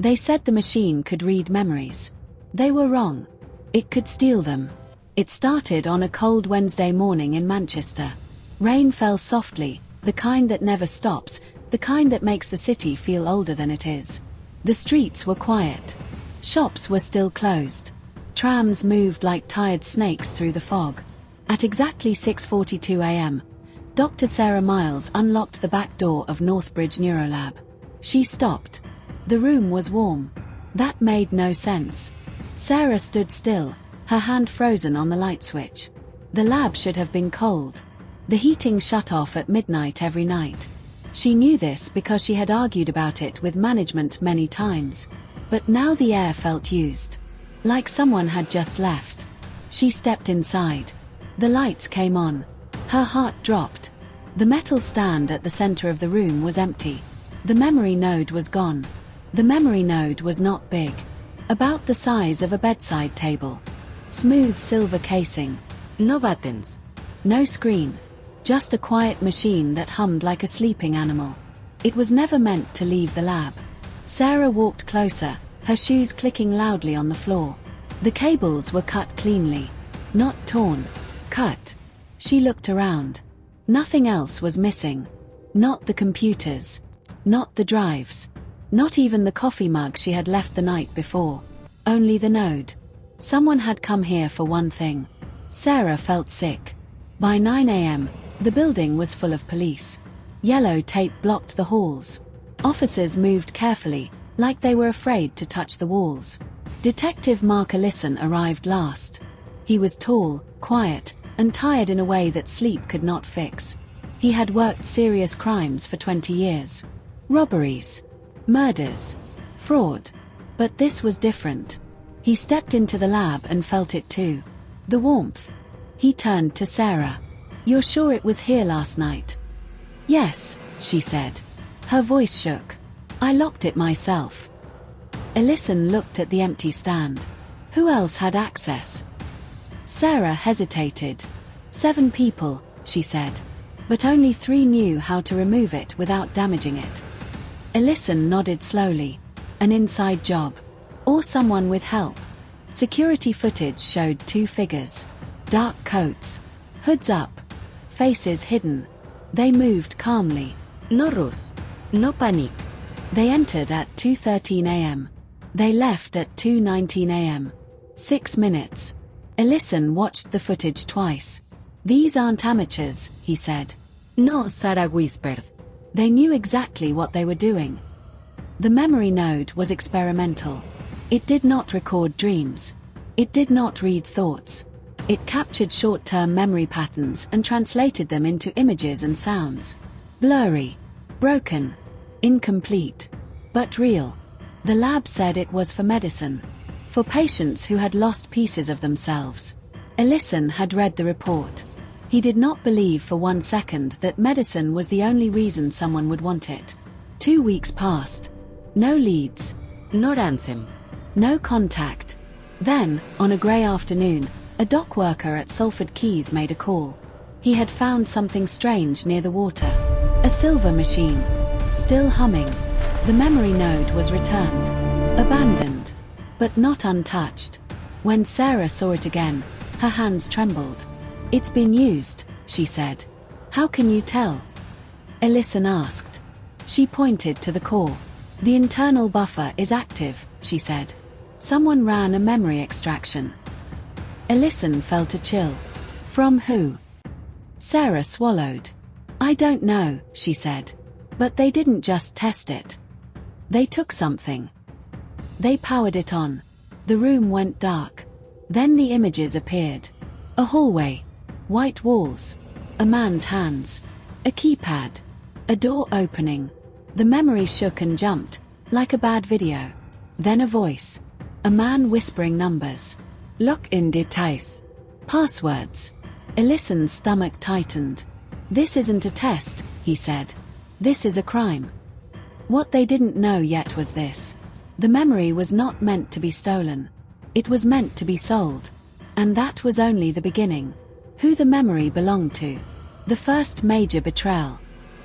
They said the machine could read memories. They were wrong. It could steal them. It started on a cold Wednesday morning in Manchester. Rain fell softly, the kind that never stops, the kind that makes the city feel older than it is. The streets were quiet. Shops were still closed. Trams moved like tired snakes through the fog. At exactly 6:42 a.m., Dr. Sarah Miles unlocked the back door of Northbridge Neurolab. She stopped. The room was warm. That made no sense. Sarah stood still, her hand frozen on the light switch. The lab should have been cold. The heating shut off at midnight every night. She knew this because she had argued about it with management many times. But now the air felt used. Like someone had just left. She stepped inside. The lights came on. Her heart dropped. The metal stand at the center of the room was empty. The memory node was gone. The memory node was not big. About the size of a bedside table. Smooth silver casing. No buttons. No screen. Just a quiet machine that hummed like a sleeping animal. It was never meant to leave the lab. Sarah walked closer, her shoes clicking loudly on the floor. The cables were cut cleanly. Not torn. Cut. She looked around. Nothing else was missing. Not the computers. Not the drives. Not even the coffee mug she had left the night before. Only the node. Someone had come here for one thing. Sarah felt sick. By 9 a.m., the building was full of police. Yellow tape blocked the halls. Officers moved carefully, like they were afraid to touch the walls. Detective Mark Ellison arrived last. He was tall, quiet, and tired in a way that sleep could not fix. He had worked serious crimes for 20 years. Robberies. Murders. Fraud. But this was different. He stepped into the lab and felt it too. The warmth. He turned to Sarah. "You're sure it was here last night?" "Yes," she said. Her voice shook. "I locked it myself." Ellison looked at the empty stand. Who else had access? Sarah hesitated. 7 people, she said. But only 3 knew how to remove it without damaging it. Ellison nodded slowly. An inside job. Or someone with help. Security footage showed 2 figures. Dark coats. Hoods up. Faces hidden. They moved calmly. No rush. No panic. They entered at 2:13 a.m. They left at 2:19 a.m. 6 minutes. Ellison watched the footage twice. "These aren't amateurs," he said. "No," Sarah whispered. They knew exactly what they were doing. The memory node was experimental. It did not record dreams. It did not read thoughts. It captured short-term memory patterns and translated them into images and sounds. Blurry. Broken. Incomplete. But real. The lab said it was for medicine. For patients who had lost pieces of themselves. Ellison had read the report. He did not believe for 1 second that medicine was the only reason someone would want it. 2 weeks passed. No leads. No ransom. No contact. Then, on a grey afternoon, a dock worker at Salford Quays made a call. He had found something strange near the water. A silver machine. Still humming. The memory node was returned. Abandoned. But not untouched. When Sarah saw it again, her hands trembled. "It's been used," she said. "How can you tell?" Ellison asked. She pointed to the core. "The internal buffer is active," she said. "Someone ran a memory extraction." Ellison felt a chill. From who? Sarah swallowed. "I don't know," she said. "But they didn't just test it. They took something. They powered it on. The room went dark. Then the images appeared. A hallway. White walls. A man's hands. A keypad. A door opening. The memory shook and jumped, like a bad video. Then a voice. A man whispering numbers. "Lock-in details. Passwords." Ellison's stomach tightened. "This isn't a test," he said. "This is a crime." What they didn't know yet was this. The memory was not meant to be stolen. It was meant to be sold. And that was only the beginning. Who the memory belonged to. The first major betrayal.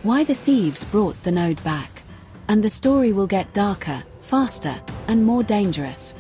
Why the thieves brought the node back. And the story will get darker, faster, and more dangerous.